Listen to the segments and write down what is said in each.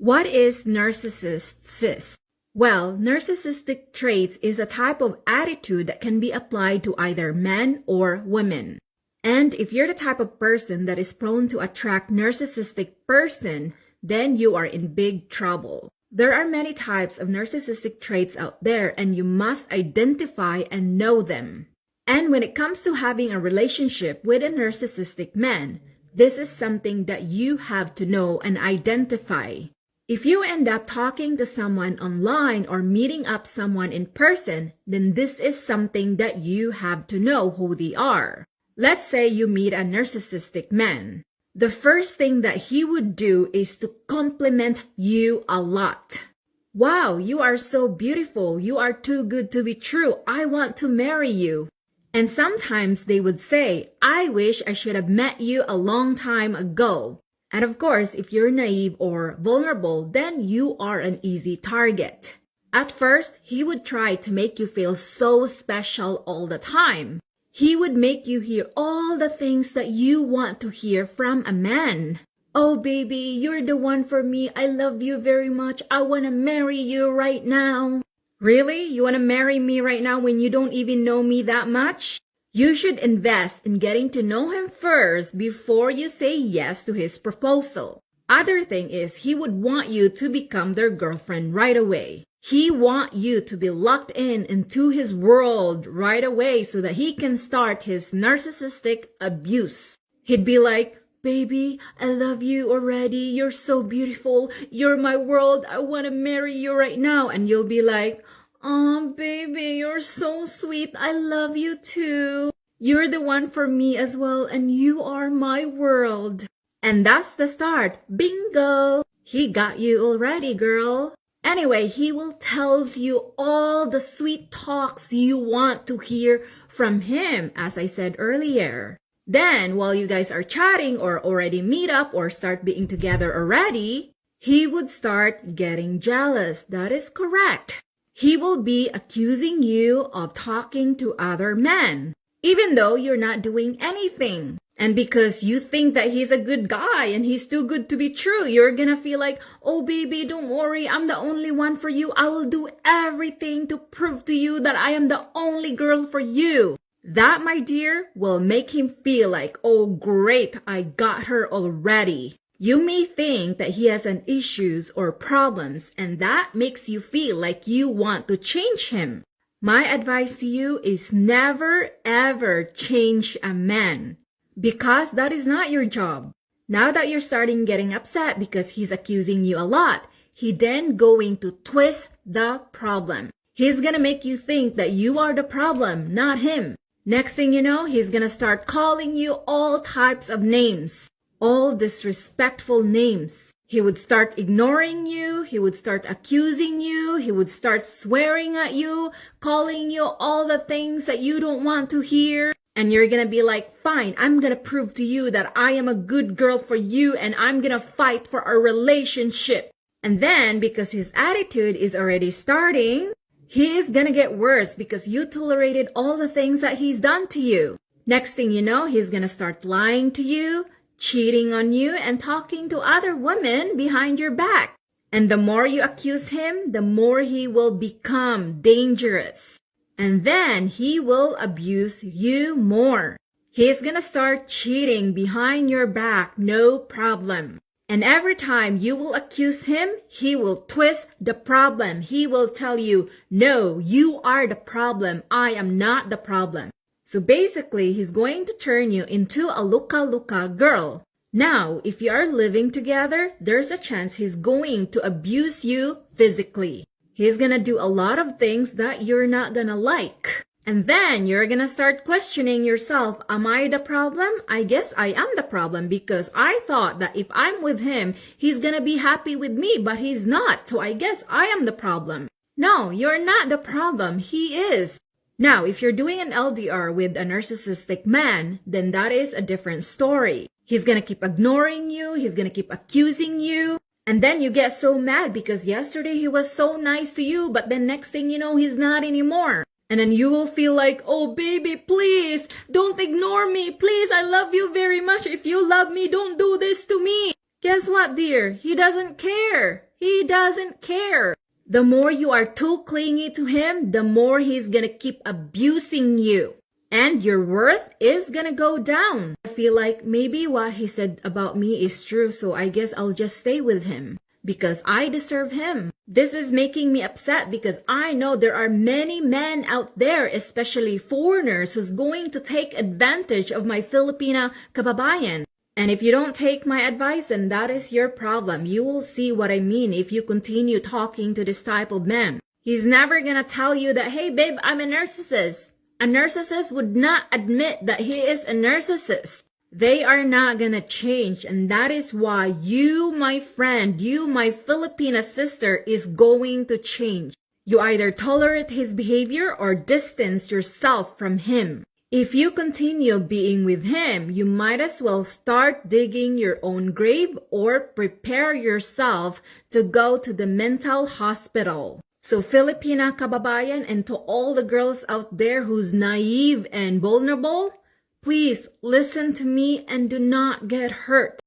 What is narcissist? Well, narcissistic traits is a type of attitude that can be applied to either men or women. And if you're the type of person that is prone to attract narcissistic person, then you are in big trouble. There are many types of narcissistic traits out there, and you must identify and know them. And when it comes to having a relationship with a narcissistic man, this is something that you have to know and identify. If you end up talking to someone online or meeting up someone in person, then this is something that you have to know who they are. Let's say you meet a narcissistic man. The first thing that he would do is to compliment you a lot. Wow, you are so beautiful. You are too good to be true. I want to marry you. And sometimes they would say, I wish I should have met you a long time ago. And of course, if you're naive or vulnerable, then you are an easy target. At first, he would try to make you feel so special all the time. He would make you hear all the things that you want to hear from a man. Oh baby, you're the one for me. I love you very much. I want to marry you right now. Really? You want to marry me right now when you don't even know me that much? You should invest in getting to know him first before you say yes to his proposal. Other thing is, he would want you to become their girlfriend right away. He want you to be locked in into his world right away so that he can start his narcissistic abuse. He'd be like, baby, I love you already. You're so beautiful. You're my world. I want to marry you right now. And you'll be like, oh, baby, you're so sweet. I love you too. You're the one for me as well, and you are my world. And that's the start. Bingo! He got you already, girl. Anyway, he will tell you all the sweet talks you want to hear from him, as I said earlier. Then, while you guys are chatting or already meet up or start being together already, he would start getting jealous. That is correct. He will be accusing you of talking to other men, even though you're not doing anything. And because you think that he's a good guy and he's too good to be true, you're gonna feel like, oh baby, don't worry, I'm the only one for you. I will do everything to prove to you that I am the only girl for you. That, my dear, will make him feel like, oh great, I got her already. You may think that he has an issues or problems, and that makes you feel like you want to change him. My advice to you is never ever change a man, because that is not your job. Now that you're starting getting upset because he's accusing you a lot, he then going to twist the problem. He's gonna make you think that you are the problem, not him. Next thing you know, he's gonna start calling you all types of names. All disrespectful names. He would start ignoring you. He would start accusing you. He would start swearing at you, calling you all the things that you don't want to hear. And you're gonna be like, fine, I'm gonna prove to you that I am a good girl for you and I'm gonna fight for our relationship. And then, because his attitude is already starting, he is gonna get worse because you tolerated all the things that he's done to you. Next thing you know, he's gonna start lying to you, cheating on you, and talking to other women behind your back. And the more you accuse him, the more he will become dangerous. And then he will abuse you more. He's gonna start cheating behind your back, no problem. And every time you will accuse him, he will twist the problem. He will tell you, no, you are the problem. I am not the problem. So basically, he's going to turn you into a luka-luka girl. Now, if you are living together, there's a chance he's going to abuse you physically. He's gonna do a lot of things that you're not gonna like. And then you're gonna start questioning yourself, am I the problem? I guess I am the problem because I thought that if I'm with him, he's gonna be happy with me, but he's not. So I guess I am the problem. No, you're not the problem. He is. Now, if you're doing an LDR with a narcissistic man, then that is a different story. He's gonna keep ignoring you. He's gonna keep accusing you. And then you get so mad because yesterday he was so nice to you, but then next thing you know, he's not anymore. And then you will feel like, oh baby, please, don't ignore me. Please, I love you very much. If you love me, don't do this to me. Guess what, dear? He doesn't care. He doesn't care. The more you are too clingy to him, the more he's gonna keep abusing you. And your worth is gonna go down. I feel like maybe what he said about me is true, so I guess I'll just stay with him because I deserve him. This is making me upset because I know there are many men out there, especially foreigners, who's going to take advantage of my Filipina kababayan. And if you don't take my advice, then that is your problem. You will see what I mean if you continue talking to this type of man. He's never gonna tell you that, hey babe, I'm a narcissist. A narcissist would not admit that he is a narcissist. They are not gonna change, and that is why you, my friend, you, my Filipina sister, is going to change. You either tolerate his behavior or distance yourself from him. If you continue being with him, you might as well start digging your own grave or prepare yourself to go to the mental hospital. So Filipina kababayan, and to all the girls out there who's naive and vulnerable, please listen to me and do not get hurt.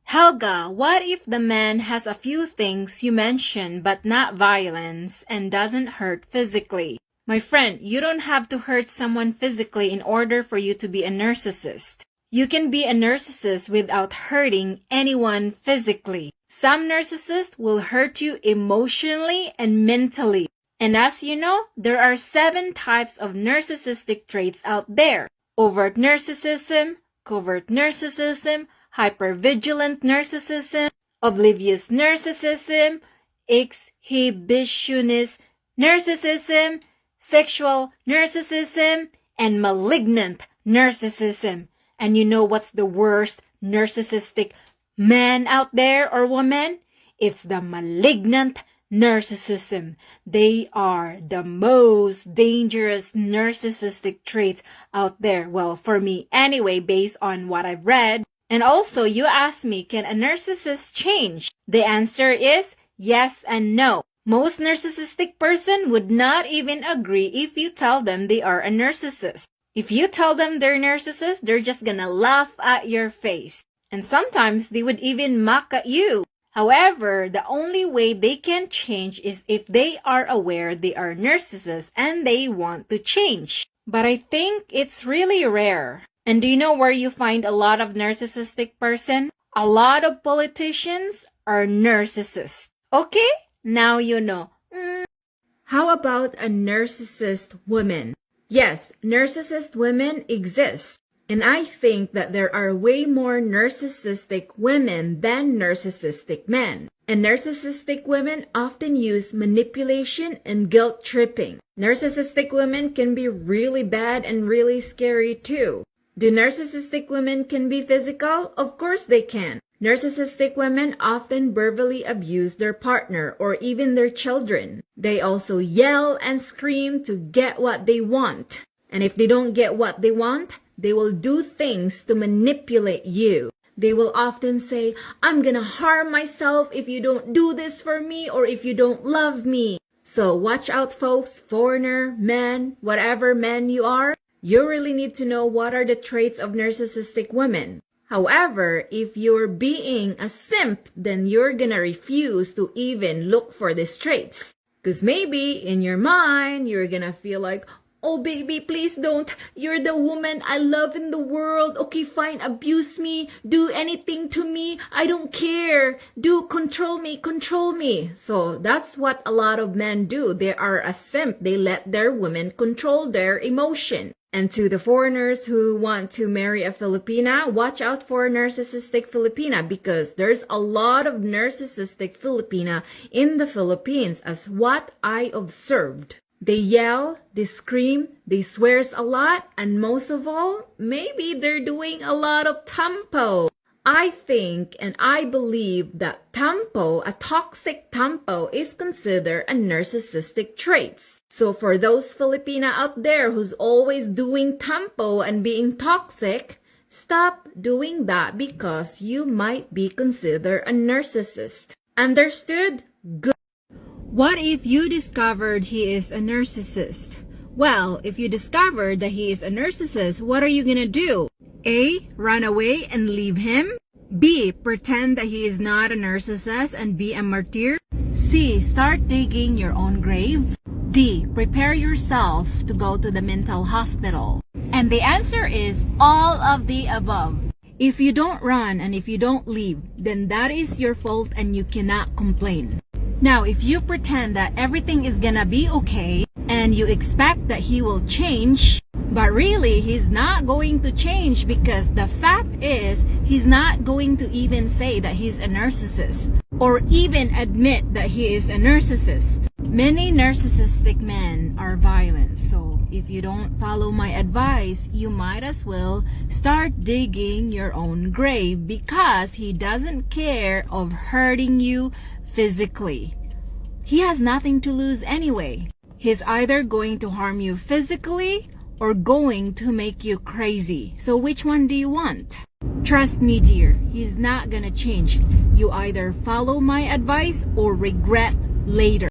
Helga, what if the man has a few things you mentioned but not violence and doesn't hurt physically? My friend, you don't have to hurt someone physically in order for you to be a narcissist. You can be a narcissist without hurting anyone physically. Some narcissists will hurt you emotionally and mentally. And as you know, there are 7 types of narcissistic traits out there. Overt narcissism, covert narcissism, hypervigilant narcissism, oblivious narcissism, exhibitionist narcissism, sexual narcissism, and malignant narcissism. And you know what's the worst narcissistic man out there or woman? It's the malignant narcissism. They are the most dangerous narcissistic traits out there. Well, for me anyway, based on what I've read. And also, you asked me, can a narcissist change? The answer is yes and no. Most narcissistic person would not even agree if you tell them they are a narcissist. If you tell them they're narcissist, they're just gonna laugh at your face. And sometimes they would even mock at you. However, the only way they can change is if they are aware they are narcissists and they want to change. But I think it's really rare. And do you know where you find a lot of narcissistic person? A lot of politicians are narcissists. Okay? Now you know. How about a narcissist woman? Yes, narcissist women exist. And I think that there are way more narcissistic women than narcissistic men. And narcissistic women often use manipulation and guilt tripping. Narcissistic women can be really bad and really scary too. Do narcissistic women can be physical? Of course they can. Narcissistic women often verbally abuse their partner or even their children. They also yell and scream to get what they want. And if they don't get what they want, they will do things to manipulate you. They will often say, I'm gonna harm myself if you don't do this for me or if you don't love me. So watch out, folks, foreigner, man, whatever man you are. You really need to know what are the traits of narcissistic women. However, if you're being a simp, then you're gonna refuse to even look for these traits. Because maybe in your mind, you're gonna feel like, oh baby, please don't. You're the woman I love in the world. Okay, fine, abuse me. Do anything to me. I don't care. Do control me, control me. So that's what a lot of men do. They are a simp. They let their women control their emotion. And to the foreigners who want to marry a Filipina, watch out for a narcissistic Filipina because there's a lot of narcissistic Filipina in the Philippines as what I observed. They yell, they scream, they swears a lot, and most of all, maybe they're doing a lot of tampo. I think and I believe that tampo, a toxic tampo, is considered a narcissistic trait. So for those Filipina out there who's always doing tampo and being toxic, stop doing that because you might be considered a narcissist. Understood? Good. What if you discovered he is a narcissist? Well, if you discovered that he is a narcissist, what are you gonna do? A. Run away and leave him. B. Pretend that he is not a narcissist and be a martyr. C. Start digging your own grave. D. Prepare yourself to go to the mental hospital. And the answer is all of the above. If you don't run and if you don't leave, then that is your fault and you cannot complain. Now, if you pretend that everything is gonna be okay and you expect that he will change, but really he's not going to change, because the fact is he's not going to even say that he's a narcissist or even admit that he is a narcissist. Many narcissistic men are violent, so if you don't follow my advice, you might as well start digging your own grave, because he doesn't care of hurting you physically. He has nothing to lose anyway. He's either going to harm you physically or going to make you crazy. So which one do you want? Trust me, dear, he's not gonna change. You either follow my advice or regret later.